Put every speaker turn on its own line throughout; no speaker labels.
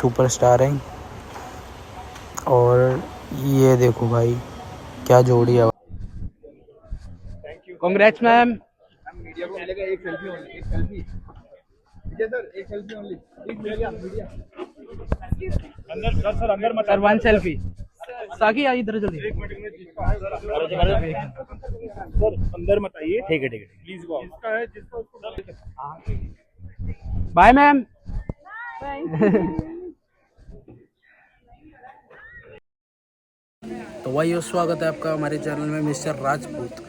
Superstar हैं। और ये देखो भाई क्या जोड़ी है।
Congrats ma'am.
मीडिया को मिलेगा एक सेल्फी ओनली, एक सेल्फी विजय सर, एक selfie only please. Media media अंदर सर अंदर मत
सर वन सेल्फी। साकी आ इधर जल्दी।
सर अंदर मत आइए।
ठीक है
प्लीज गो। जिसका है जिसका उसको
बाय मैम।
तो भाइयों स्वागत है आपका हमारे चैनल में मिस्टर राजपूत।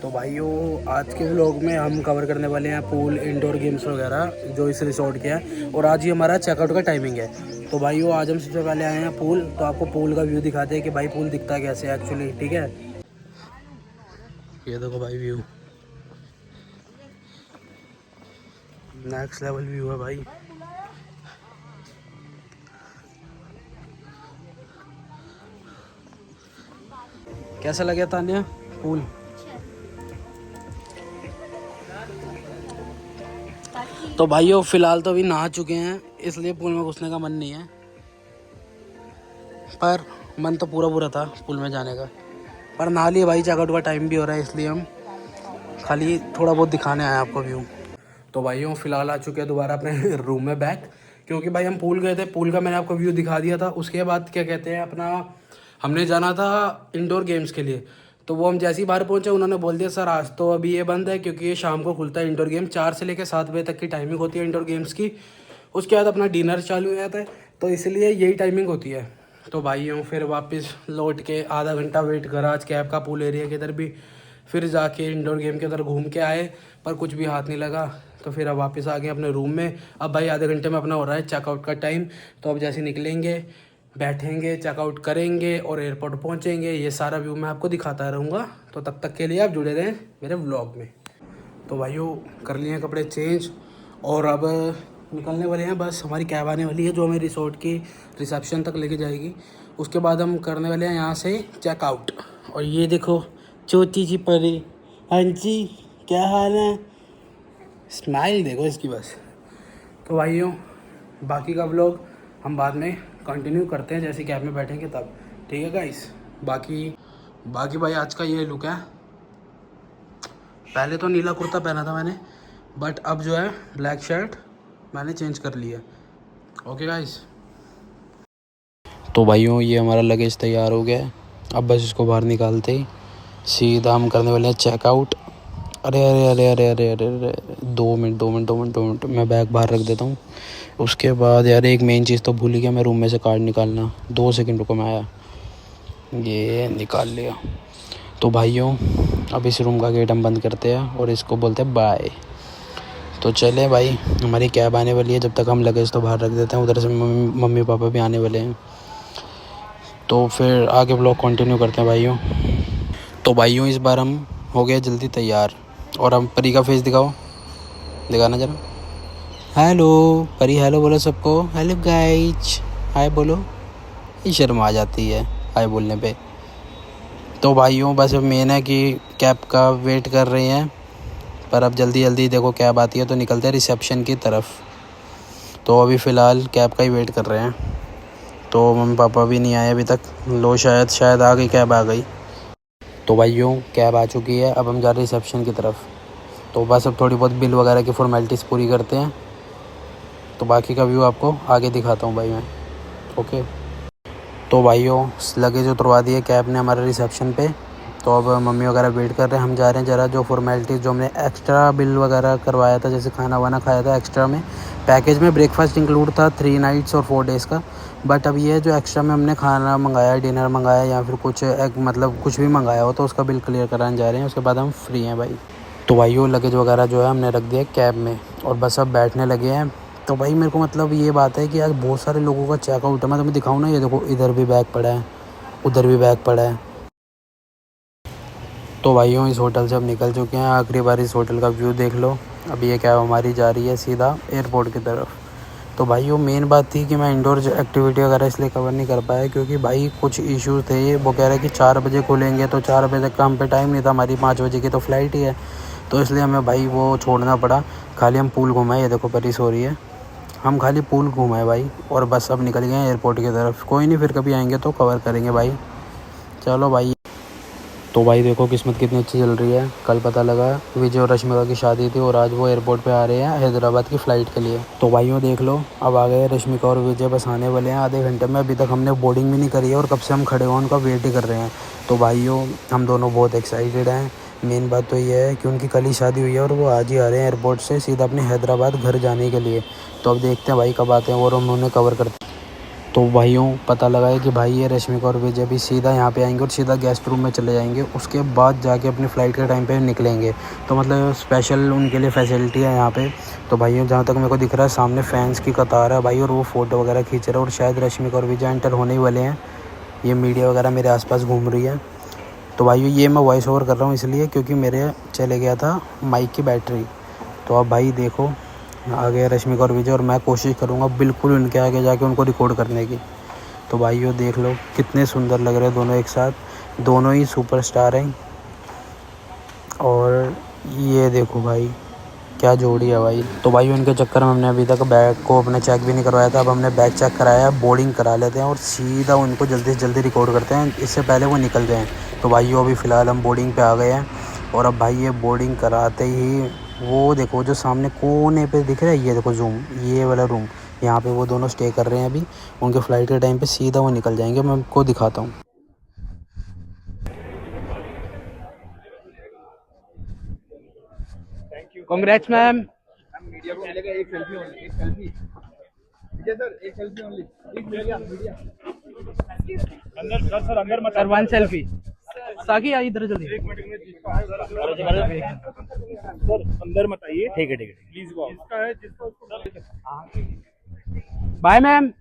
तो भाइयों आज के व्लॉग में हम कवर करने वाले हैं पूल इंडोर गेम्स वगैरह जो इस रिसोर्ट के हैं। और आज ही हमारा चेकआउट का टाइमिंग है। तो भाइयों आज हम सबसे पहले आए हैं पूल। तो आपको पूल का व्यू दिखाते हैं कि भाई पूल दिखता कैसे एक्चुअली। ठीक है, ये देखो भाई व्यू, नेक्स्ट लेवल व्यू है भाई। कैसा लगे तान्या पूल? तो भाइयों फिलहाल तो अभी नहा चुके हैं इसलिए पूल में घुसने का मन नहीं है, पर मन तो पूरा था पूल में जाने का। पर नहा लिए भाई, चेकआउट का टाइम भी हो रहा है इसलिए हम खाली थोड़ा बहुत दिखाने आए आपको व्यू। तो भाइयों फिलहाल आ चुके हैं दोबारा अपने रूम में बैक, क्योंकि भाई हम पूल गए थे। पूल का मैंने आपको व्यू दिखा दिया था। उसके बाद क्या कहते हैं अपना हमने जाना था इंडोर गेम्स के लिए। तो वो हम जैसे ही बाहर पहुंचे उन्होंने बोल दिया सर आज तो अभी ये बंद है, क्योंकि ये शाम को खुलता है इंडोर गेम। 4 से लेकर 7 बजे तक की टाइमिंग होती है इंडोर गेम्स की। उसके बाद अपना डिनर चालू हो जाता है, तो इसलिए यही टाइमिंग होती है। तो भाइयों फिर वापस लौट के आधा घंटा वेट करा आज कैब का पूल एरिया के इधर भी, फिर जाके इंडोर गेम के उधर घूम के आए, पर कुछ भी हाथ नहीं लगा। तो फिर अब वापस आ गए अपने रूम में। अब भाई आधे घंटे में अपना हो रहा है चेकआउट का टाइम। तो अब जैसे निकलेंगे, बैठेंगे, चेकआउट करेंगे और एयरपोर्ट पहुंचेंगे। ये सारा व्यू मैं आपको दिखाता रहूँगा। तो तब तक के लिए आप जुड़े रहें मेरे व्लॉग में। तो भाइयों कर लिए हैं कपड़े चेंज और अब निकलने वाले हैं। बस हमारी कैब आने वाली है जो हमें रिसोर्ट की रिसेप्शन तक लेके जाएगी। उसके बाद हम करने वाले हैं यहाँ से चेकआउट। और ये देखो छोटी सी परी, हाँ जी क्या हाल है, स्माइल देखो इसकी बस। तो भाइयों बाकी का व्लॉग हम बाद में कंटिन्यू करते हैं जैसे कैब में बैठेंगे तब। ठीक है गाइस। बाकी भाई आज का ये लुक है। पहले तो नीला कुर्ता पहना था मैंने, बट अब जो है ब्लैक शर्ट मैंने चेंज कर लिया। Okay guys. तो भाइयों ये हमारा लगेज तैयार हो गया है। अब बस इसको बाहर निकालते ही सीधा हम करने वाले हैं चेकआउट। अरे अरे अरे अरे अरे अरे अरे 2 मिनट मैं बैग बाहर रख देता हूँ। उसके बाद यार एक मेन चीज़ तो भूल ही गया मैं, रूम में से कार्ड निकालना। 2 सेकंड रुको, मैं आया, ये निकाल लिया। तो भाइयों अब इस रूम का गेट हम बंद करते हैं और इसको बोलते हैं बाय। तो चले भाई हमारी कैब आने वाली है, जब तक हम लगेज तो बाहर रख देते हैं। उधर से मम्मी पापा भी आने वाले हैं, तो फिर आगे ब्लॉग कंटिन्यू करते हैं भाइयों। तो भाइयों इस बार हम हो गए जल्दी तैयार। और हम परी का फेस दिखाना जरा। हेलो परी, हेलो बोलो सबको। हेलो गाइज, हाय बोलो। ये शर्म आ जाती है हाय बोलने पे। तो भाइयों बस अब मेन है कि कैब का वेट कर रहे हैं, पर अब जल्दी देखो कैब आती है तो निकलते हैं रिसेप्शन की तरफ। तो अभी फ़िलहाल कैब का ही वेट कर रहे हैं। तो मम्मी पापा भी नहीं आए अभी तक। लो शायद आ गई, कैब आ गई। तो भाइयों कैब आ चुकी है, अब हम जा रहे हैं रिसेप्शन की तरफ। तो बस अब थोड़ी बहुत बिल वगैरह की फॉर्मेलिटीज़ पूरी करते हैं, तो बाकी का व्यू आपको आगे दिखाता हूँ भाई मैं। ओके। तो भाइयों लगेज उतरवा दिए कैब ने हमारे रिसेप्शन पे। तो अब मम्मी वगैरह वेट कर रहे हैं, हम जा रहे हैं ज़रा जो फॉर्मेलिटीज़ जो हमने एक्स्ट्रा बिल वगैरह करवाया था, जैसे खाना वाना खाया था एक्स्ट्रा में। पैकेज में ब्रेकफास्ट इंक्लूड था 3 नाइट्स और 4 डेज़ का, बट अब ये जो एक्स्ट्रा में हमने खाना मंगाया, डिनर मंगाया या फिर कुछ मतलब कुछ भी मंगाया हो, तो उसका बिल क्लियर कराने जा रहे हैं। उसके बाद हम फ्री हैं भाई। तो भाइयों लगेज वगैरह जो है हमने रख दिया कैब में और बस अब बैठने लगे हैं। तो भाई मेरे को मतलब ये बात है कि आज बहुत सारे लोगों का चेकआउट है। मैं तुम्हें दिखाऊँ ना, ये देखो इधर भी बैग पड़ा है, उधर भी बैग पड़ा है। तो भाइयों इस होटल से अब निकल चुके हैं। आखिरी बार इस होटल का व्यू देख लो। अब ये कैब हमारी जा रही है सीधा एयरपोर्ट की तरफ। तो भाइयों मेन बात थी कि मैं इंडोर एक्टिविटी वगैरह इसलिए कवर नहीं कर पाया क्योंकि भाई कुछ इश्यूज थे। वो कह रहे कि 4 बजे खुलेंगे, तो 4 बजे तक का हम पे टाइम नहीं था, हमारी 5 बजे की तो फ़्लाइट ही है। तो इसलिए हमें भाई वो छोड़ना पड़ा। खाली हम पूल घुमाए। ये देखो परी सो रही है, हम खाली पूल घूमाए भाई और बस अब निकल गए एयरपोर्ट की तरफ। कोई नहीं, फिर कभी आएंगे तो कवर करेंगे भाई। चलो भाई। तो भाई देखो किस्मत कितनी अच्छी चल रही है। कल पता लगा विजय और रश्मिका की शादी थी और आज वो एयरपोर्ट पे आ रहे हैं हैदराबाद की फ़्लाइट के लिए। तो भाइयों देख लो, अब आ गए रश्मिका और विजय, बस आने वाले हैं आधे घंटे में। अभी तक हमने बोर्डिंग भी नहीं करी है और कब से हम खड़े हुए उनका वेट ही कर रहे हैं। तो भाइयों हम दोनों बहुत एक्साइटेड हैं। मेन बात तो ये है कि उनकी कल ही शादी हुई है और वो आज ही आ रहे हैं एयरपोर्ट से सीधा अपने हैदराबाद घर जाने के लिए। तो अब देखते हैं भाई कब आते हैं और हम उन्हें कवर करते हैं। तो भाइयों पता लगा है कि भाई ये रश्मिका और विजय भी सीधा यहाँ पे आएंगे और सीधा गेस्ट रूम में चले जाएंगे। उसके बाद जाके अपनी फ़्लाइट के टाइम पे निकलेंगे। तो मतलब स्पेशल उनके लिए फैसिलिटी है यहाँ पे। तो भाइयों जहाँ तक मेरे को दिख रहा है सामने फैंस की कतार है भाई और वो फ़ोटो वगैरह खींच रहे हैं और शायद रश्मिका और विजय एंटर होने ही वाले हैं। ये मीडिया वगैरह मेरे आसपास घूम रही है। तो भाइयों ये मैं वॉइस ओवर कर रहा हूँ इसलिए क्योंकि मेरे चले गया था माइक की बैटरी। तो अब भाई देखो आ गए रश्मिका और विजय और मैं कोशिश करूँगा बिल्कुल उनके आगे जाके उनको रिकॉर्ड करने की। तो भाइयों देख लो कितने सुंदर लग रहे हैं दोनों एक साथ। दोनों ही सुपरस्टार हैं। और ये देखो भाई क्या जोड़ी है भाई। तो भाई उनके चक्कर में हमने अभी तक बैग को अपने चेक भी नहीं करवाया था। अब हमने बैग चेक कराया, बोर्डिंग करा लेते हैं और सीधा उनको जल्दी से जल्दी रिकॉर्ड करते हैं इससे पहले वो निकल जाएँ। तो भाइयों अभी फ़िलहाल हम बोर्डिंग पे आ गए हैं और अब भाई ये बोर्डिंग कराते ही वो देखो जो सामने कोने पे दिख रहा है, ये देखो जूम, ये वाला रूम, यहाँ पे वो दोनों स्टे कर रहे हैं अभी। उनके फ़्लाइट के टाइम पे सीधा वो निकल जाएंगे। मैं आपको दिखाता हूँ।
Congrats, ma'am.
मीडिया को मिलेगा एक सेल्फी ओनली, एक सेल्फी। विजय सर एक selfie only, please media media अंदर सर अंदर मत
Sir, one selfie. साकी आ इधर जल्दी।
सर अंदर मत आइए। ठीक है प्लीज गो। इसका है जिसको
Bye, ma'am.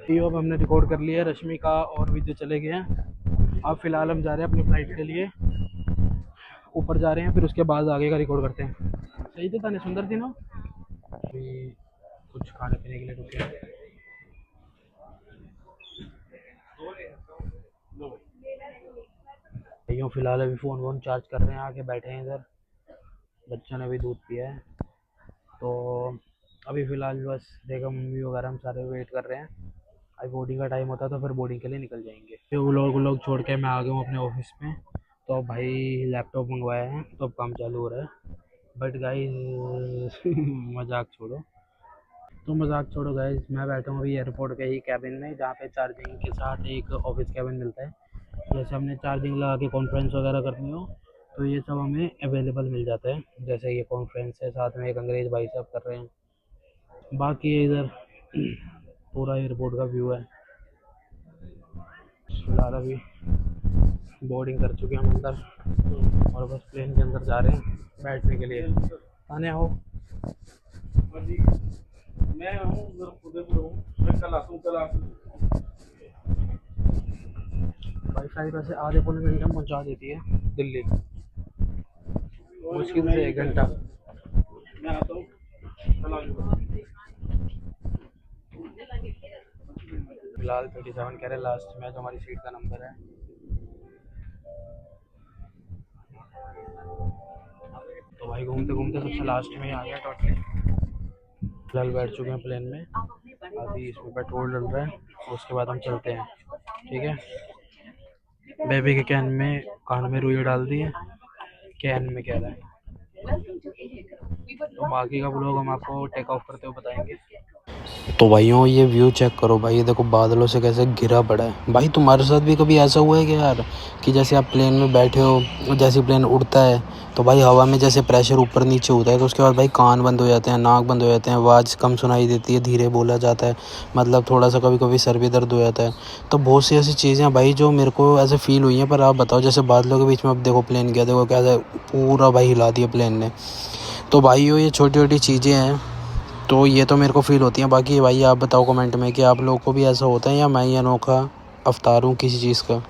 ये अब हमने रिकॉर्ड कर लिया है। रश्मिका और विजय चले गए हैं। अब फिलहाल हम जा रहे हैं अपनी फ्लाइट के लिए, ऊपर जा रहे हैं, फिर उसके बाद आगे का रिकॉर्ड करते हैं। सही थे ताने, सुंदर थी ना। अभी कुछ खाने पीने के लिए रुके हैं। भैया फिलहाल अभी फ़ोन वोन चार्ज कर रहे हैं, आके बैठे हैं इधर। बच्चों ने भी दूध पिया है। तो अभी फ़िलहाल बस देखो मम्मी वगैरह हम सारे वेट कर रहे हैं। अभी बोर्डिंग का टाइम होता है तो फिर बोर्डिंग के लिए निकल जाएंगे। फिर वो लोग छोड़ के मैं आ गया हूँ अपने ऑफिस में। तो अब भाई लैपटॉप मंगवाया है तो अब काम चालू हो रहा है। बट गाइस मजाक छोड़ो। तो मजाक छोड़ो गाइस, मैं बैठा हूँ अभी एयरपोर्ट के ही कैबिन में, जहाँ पे चार्जिंग के साथ एक ऑफिस कैबिन मिलता है। जैसे हमने चार्जिंग लगा के कॉन्फ्रेंस वगैरह करनी हो तो ये सब हमें अवेलेबल मिल जाता है। जैसे ये कॉन्फ्रेंस है, साथ में एक अंग्रेज़ भाई साहब कर रहे हैं। बाकी इधर पूरा एयरपोर्ट का व्यू है। फिलहाल अभी बोर्डिंग कर चुके हैं हम अंदर और बस प्लेन के अंदर जा रहे हैं बैठने के लिए। आने आओ।
मैं हूँ उदयपुर हूँ, मैं कल आता हूँ
भाई फ्लाइट वैसे आधे पौने घंटे में पहुँचा देती है दिल्ली, मुश्किल से 1 घंटा।
मैं आता हूँ कल आऊँगा।
फिलहाल 37 कह रहे लास्ट में जो हमारी सीट का नंबर है। तो भाई घूमते घूमते सबसे लास्ट में ही आ गया टोटली। फिलहाल बैठ चुके हैं प्लेन में। अभी इसमें पेट्रोल डल रहा है और उसके बाद हम चलते हैं। ठीक है। बेबी के कैन में कान में रुई डाल दी है, कैन में कह रहा है। तो बाकी का ब्लॉग हम आपको टेक ऑफ करते हुए बताएंगे।
तो भाइयों ये व्यू चेक करो भाई, ये देखो बादलों से कैसे घिरा पड़ा है। भाई तुम्हारे साथ भी कभी ऐसा हुआ है कि यार कि जैसे आप प्लेन में बैठे हो और जैसे प्लेन उड़ता है तो भाई हवा में जैसे प्रेशर ऊपर नीचे होता है तो उसके बाद भाई कान बंद हो जाते हैं, नाक बंद हो जाते हैं, आवाज़ कम सुनाई देती है, धीरे बोला जाता है, मतलब थोड़ा सा कभी कभी सर भी दर्द हो जाता है। तो बहुत सी ऐसी चीज़ें हैं भाई जो मेरे को ऐसे फील हुई हैं। पर आप बताओ जैसे बादलों के बीच में अब देखो प्लेन गया, देखो कैसे पूरा भाई हिला दिया प्लेन ने। तो भाइयों ये छोटी छोटी चीज़ें हैं तो ये तो मेरे को फ़ील होती हैं। बाकी भाई आप बताओ कमेंट में कि आप लोगों को भी ऐसा होता है या मैं ही अनोखा अवतार हूँ किसी चीज़ का।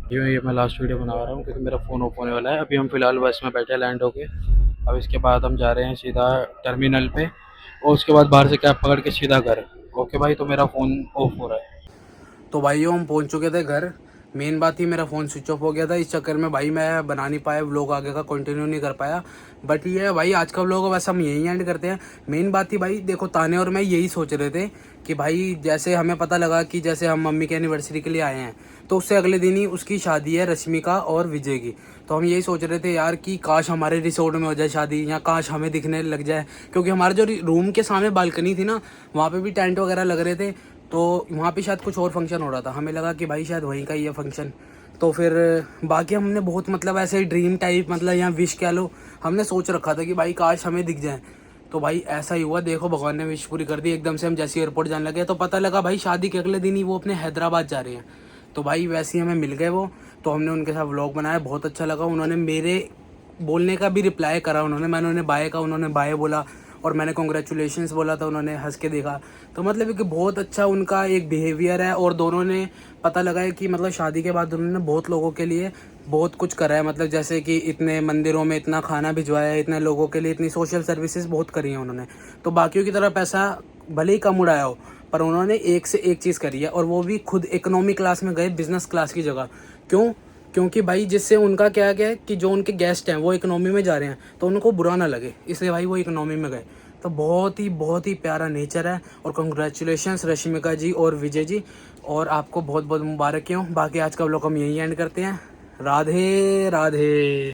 ये मैं लास्ट वीडियो बना रहा हूँ क्योंकि मेरा फ़ोन ऑफ होने वाला है। अभी हम फ़िलहाल बस में बैठे लैंड होके अब इसके बाद हम जा रहे हैं सीधा टर्मिनल पे और उसके बाद बाहर से कैब पकड़ के सीधा घर। ओके भाई, तो मेरा फ़ोन ऑफ हो रहा है। तो भाइयों हम पहुंच चुके थे घर। मेन बात ही मेरा फ़ोन स्विच ऑफ हो गया था, इस चक्कर में भाई मैं बना नहीं पाया व्लॉग, आगे का कंटिन्यू नहीं कर पाया। बट ये है भाई, आज का व्लॉग बस हम यहीं एंड करते हैं। मेन बात ही भाई देखो, ताने और मैं यही सोच रहे थे कि भाई जैसे हमें पता लगा कि जैसे हम मम्मी के एनिवर्सरी के लिए आए हैं, तो उससे अगले दिन ही उसकी शादी है रश्मिका और विजय की। तो हम यही सोच रहे थे यार कि काश हमारे रिसोर्ट में हो जाए शादी, या काश हमें दिखने लग जाए, क्योंकि हमारे जो रूम के सामने बालकनी थी ना, वहाँ पे भी टेंट वगैरह लग रहे थे। तो वहाँ पे शायद कुछ और फंक्शन हो रहा था, हमें लगा कि भाई शायद वहीं का ही है फंक्शन। तो फिर बाकी हमने बहुत मतलब ऐसे ड्रीम टाइप मतलब या विश कह लो, हमने सोच रखा था कि भाई काश हमें दिख जाए। तो भाई ऐसा ही हुआ, देखो भगवान ने विश पूरी कर दी। एकदम से हम जैसे एयरपोर्ट जाने लगे तो पता लगा भाई शादी के अगले दिन ही वो अपने हैदराबाद जा रहे हैं। तो भाई वैसे ही हमें मिल गए वो। तो हमने उनके साथ व्लॉग बनाया, बहुत अच्छा लगा। उन्होंने मेरे बोलने का भी रिप्लाई करा, मैंने उन्हें बाय कहा, उन्होंने बाय बोला, और मैंने कॉन्ग्रेचुलेशंस बोला था, उन्होंने हंस के देखा। तो मतलब कि बहुत अच्छा उनका एक बिहेवियर है। और दोनों ने पता लगा है कि मतलब शादी के बाद उन्होंने बहुत लोगों के लिए बहुत कुछ करा है, मतलब जैसे कि इतने मंदिरों में इतना खाना भिजवाया है, इतने लोगों के लिए इतनी सोशल सर्विसेज बहुत करी हैं उन्होंने। तो बाकियों की तरह पैसा भले ही कम उड़ाया हो, पर उन्होंने एक से एक चीज़ करी है, और वो भी खुद इकोनॉमी क्लास में गए, बिजनेस क्लास की जगह। क्यों? क्योंकि भाई जिससे उनका क्या है कि जो उनके गेस्ट हैं वो इकोनॉमी में जा रहे हैं, तो उनको बुरा ना लगे, इसलिए भाई वो इकोनॉमी में गए। तो बहुत ही प्यारा नेचर है। और कंग्रेचुलेशंस रश्मिका जी और विजय जी, और आपको बहुत बहुत मुबारक हो। बाकी आज का व्लॉग हम यहीं एंड करते हैं। राधे राधे।